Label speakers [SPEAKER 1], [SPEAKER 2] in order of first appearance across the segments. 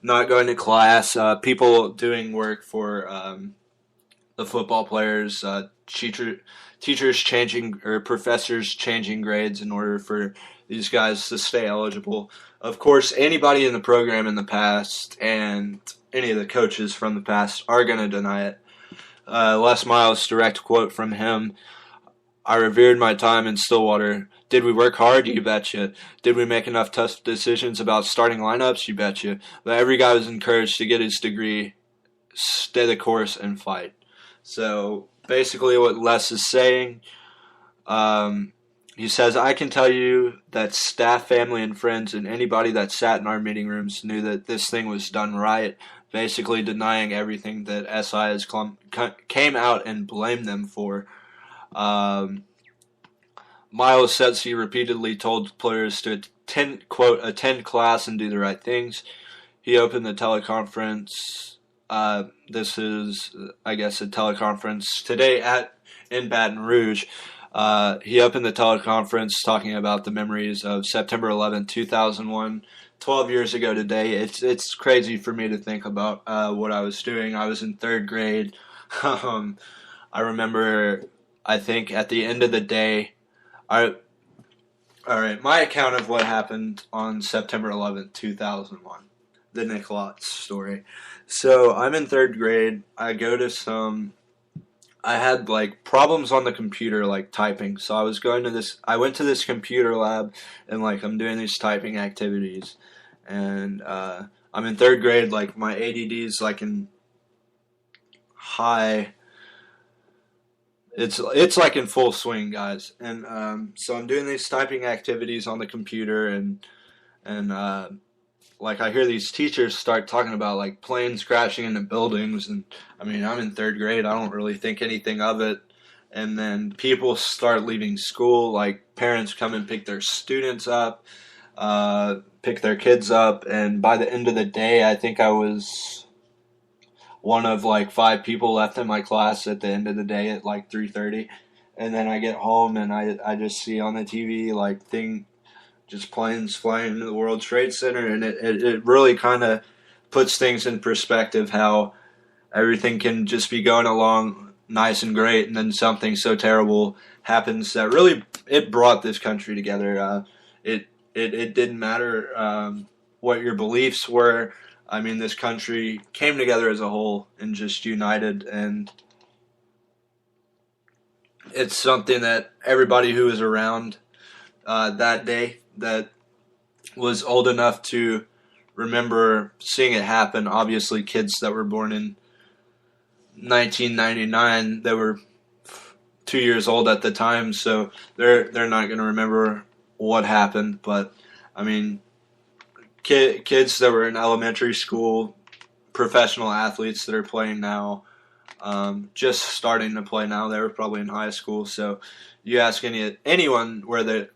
[SPEAKER 1] not going to class, people doing work for the football players, teachers changing or professors changing grades in order for these guys to stay eligible. Of course, anybody in the program in the past and any of the coaches from the past are going to deny it. Les Miles' direct quote from him: I revered my time in Stillwater. Did we work hard? You betcha. Did we make enough tough decisions about starting lineups? You betcha. But every guy was encouraged to get his degree, stay the course, and fight. So basically, what Les is saying, he says, I can tell you that staff, family, and friends, and anybody that sat in our meeting rooms knew that this thing was done right, basically denying everything that SI has came out and blamed them for. Um, Miles says he repeatedly told players to attend, quote, attend class and do the right things. He opened the teleconference. This is, I guess, a teleconference today in Baton Rouge. He opened the teleconference talking about the memories of September 11th, 2001, 12 years ago today. It's crazy for me to think about what I was doing. I was in third grade. I remember, I think at the end of the day, all right, my account of what happened on September 11th, 2001, the Nick Lotz story. So I'm in third grade. I had like problems on the computer, like typing. So I went to this computer lab and like I'm doing these typing activities. And I'm in third grade, like my ADD is like in high. It's like in full swing, guys. And so I'm doing these typing activities on the computer, and like I hear these teachers start talking about like planes crashing into buildings, and I mean I'm in third grade, I don't really think anything of it. And then people start leaving school, like parents come and pick their students up, pick their kids up, and by the end of the day, I think I was one of like five people left in my class at the end of the day at like 3:30, and then I get home and I just see on the TV like just planes flying into the World Trade Center, and it really kind of puts things in perspective how everything can just be going along nice and great, and then something so terrible happens that really it brought this country together. It didn't matter what your beliefs were. I mean, this country came together as a whole and just united, and it's something that everybody who was around that day that was old enough to remember seeing it happen. Obviously, kids that were born in 1999 that were 2 years old at the time, so they're not going to remember what happened. But I mean, kids that were in elementary school, professional athletes that are playing now, just starting to play now. They were probably in high school. So you ask anyone what they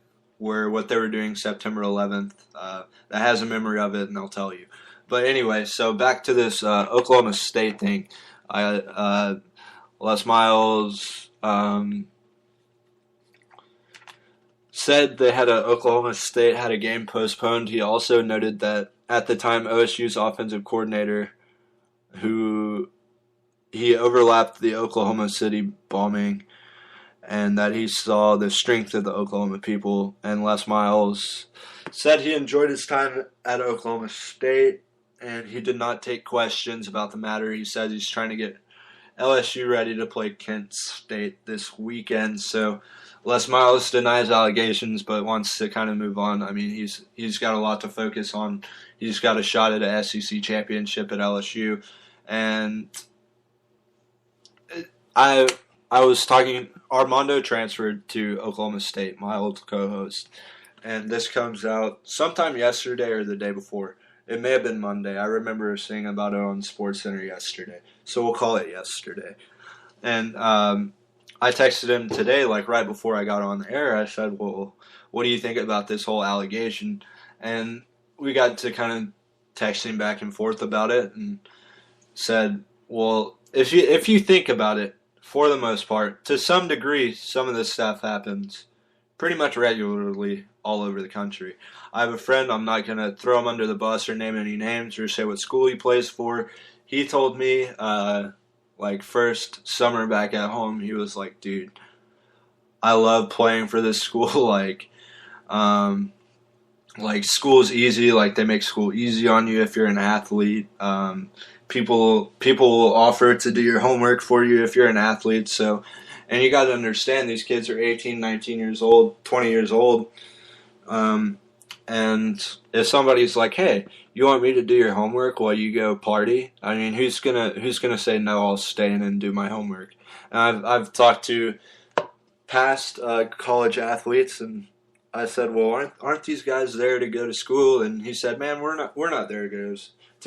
[SPEAKER 1] were doing September 11th, that has a memory of it, and they'll tell you. But anyway, so back to this Oklahoma State thing. Les Miles said Oklahoma State had a game postponed. He also noted that at the time OSU's offensive coordinator, who he overlapped the Oklahoma City bombing, and that he saw the strength of the Oklahoma people. And Les Miles said he enjoyed his time at Oklahoma State, and he did not take questions about the matter. He said he's trying to get LSU ready to play Kent State this weekend. So Les Miles denies allegations, but wants to kind of move on. I mean, he's got a lot to focus on. He's got a shot at a SEC championship at LSU, and I was talking. Armando transferred to Oklahoma State, my old co-host, and this comes out sometime yesterday or the day before. It may have been Monday. I remember seeing about it on SportsCenter yesterday, so we'll call it yesterday. And I texted him today, like right before I got on the air. I said, "Well, what do you think about this whole allegation?" And we got to kind of texting back and forth about it, and said, "Well, if you think about it, for the most part, to some degree, some of this stuff happens pretty much regularly all over the country. I have a friend, I'm not going to throw him under the bus or name any names or say what school he plays for. He told me, like, first summer back at home, he was like, dude, I love playing for this school. Um, school's easy. Like, they make school easy on you if you're an athlete. People will offer to do your homework for you if you're an athlete. So, and you got to understand, these kids are 18, 19 years old, 20 years old. Um, and if somebody's like, "Hey, you want me to do your homework while you go party?" I mean, who's gonna say no? I'll stay in and do my homework. And I've talked to past college athletes, and I said, "Well, aren't these guys there to go to school?" And he said, "Man, we're not there to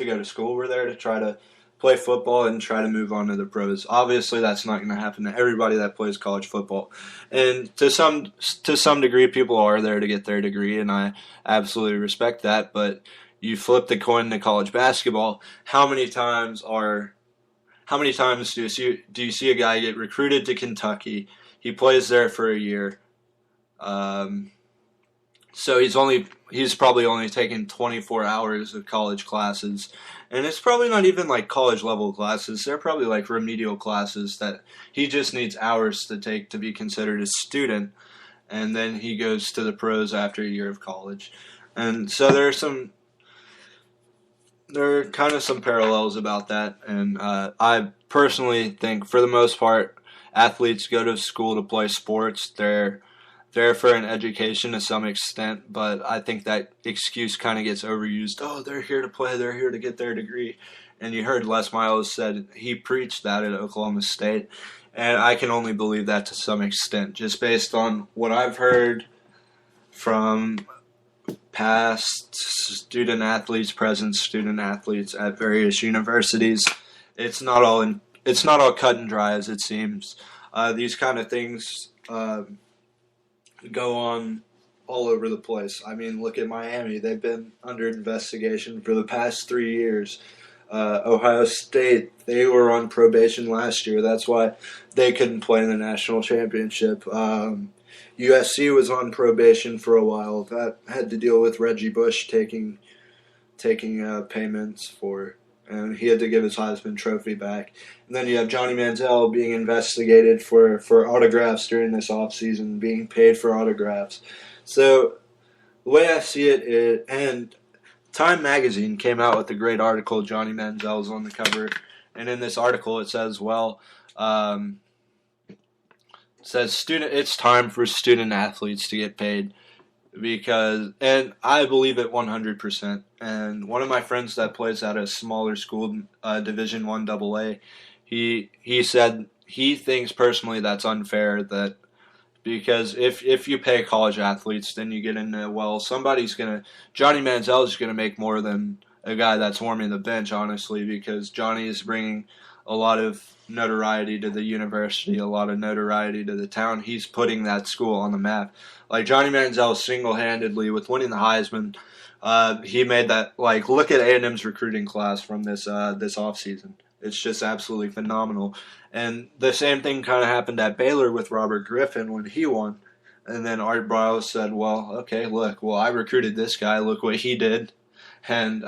[SPEAKER 1] go to school. We're there to try to play football and try to move on to the pros." Obviously, that's not going to happen to everybody that plays college football, and to some degree, people are there to get their degree, and I absolutely respect that. But you flip the coin to college basketball. How many times do you see a guy get recruited to Kentucky? He plays there for a year. Um, so he's probably only taken 24 hours of college classes, and it's probably not even like college level classes. They're probably like remedial classes that he just needs hours to take to be considered a student, and then he goes to the pros after a year of college. And so there are kind of some parallels about that, and I personally think for the most part, athletes go to school to play sports. They're there for an education to some extent, but I think that excuse kind of gets overused. Oh, they're here to play. They're here to get their degree. And you heard Les Miles said he preached that at Oklahoma State, and I can only believe that to some extent, just based on what I've heard from past student athletes, present student athletes at various universities. It's not all cut and dry as it seems. These kind of things go on all over the place. I mean, look at Miami. They've been under investigation for the past 3 years. Ohio State, they were on probation last year. That's why they couldn't play in the national championship. USC was on probation for a while. That had to deal with Reggie Bush taking payments for, and he had to give his Heisman Trophy back. And then you have Johnny Manziel being investigated for autographs during this offseason, being paid for autographs. So the way I see it, and Time Magazine came out with a great article. Johnny Manziel's on the cover, and in this article it says, it's time for student athletes to get paid and I believe it 100%. And one of my friends that plays at a smaller school, Division I AA, he said he thinks personally that's unfair, that because if you pay college athletes, then you get into, well, Johnny Manziel is gonna make more than a guy that's warming the bench, honestly, because Johnny is bringing a lot of notoriety to the university, a lot of notoriety to the town. He's putting that school on the map. Like Johnny Manziel single-handedly, with winning the Heisman, he made that. Like, look at A&M's recruiting class from this offseason. It's just absolutely phenomenal. And the same thing kind of happened at Baylor with Robert Griffin when he won. And then Art Briles said, well, okay, look, well, I recruited this guy. Look what he did. And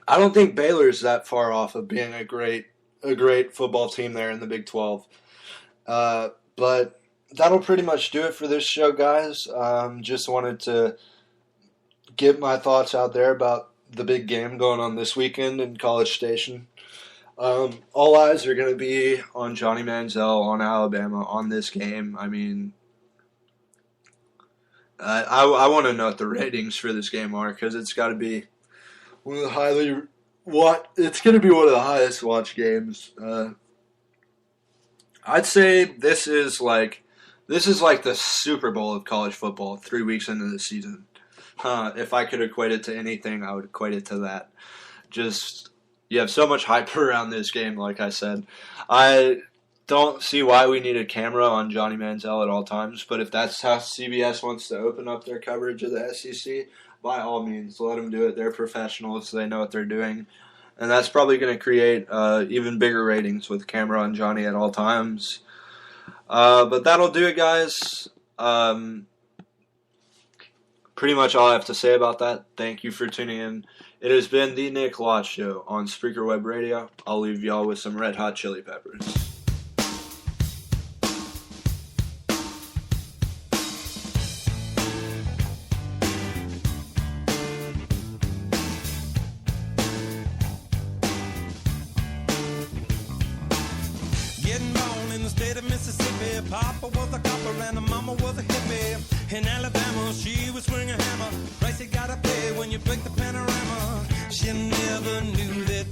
[SPEAKER 1] I don't think Baylor's that far off of being a great football team there in the Big 12. But that'll pretty much do it for this show, guys. Just wanted to get my thoughts out there about the big game going on this weekend in College Station. All eyes are going to be on Johnny Manziel, on Alabama, on this game. I mean, I want to know what the ratings for this game are, because it's got to be one of the it's going to be one of the highest watched games. I'd say this is like the Super Bowl of college football 3 weeks into the season. If I could equate it to anything, I would equate it to that. Just, you have so much hype around this game, like I said. I don't see why we need a camera on Johnny Manziel at all times, but if that's how CBS wants to open up their coverage of the SEC, by all means, let them do it. They're professionals. They know what they're doing. and that's probably going to create even bigger ratings with Camera on Johnny at all times. But that'll do it, guys. Pretty much all I have to say about that. Thank you for tuning in. It has been the Nick Lott Show on Spreaker Web Radio. I'll leave y'all with some Red Hot Chili Peppers.
[SPEAKER 2] Getting born in the state of Mississippi, Papa was a copper and Mama was a hippie. In Alabama, she would swing a hammer. Price you gotta pay when you break the panorama. She never knew that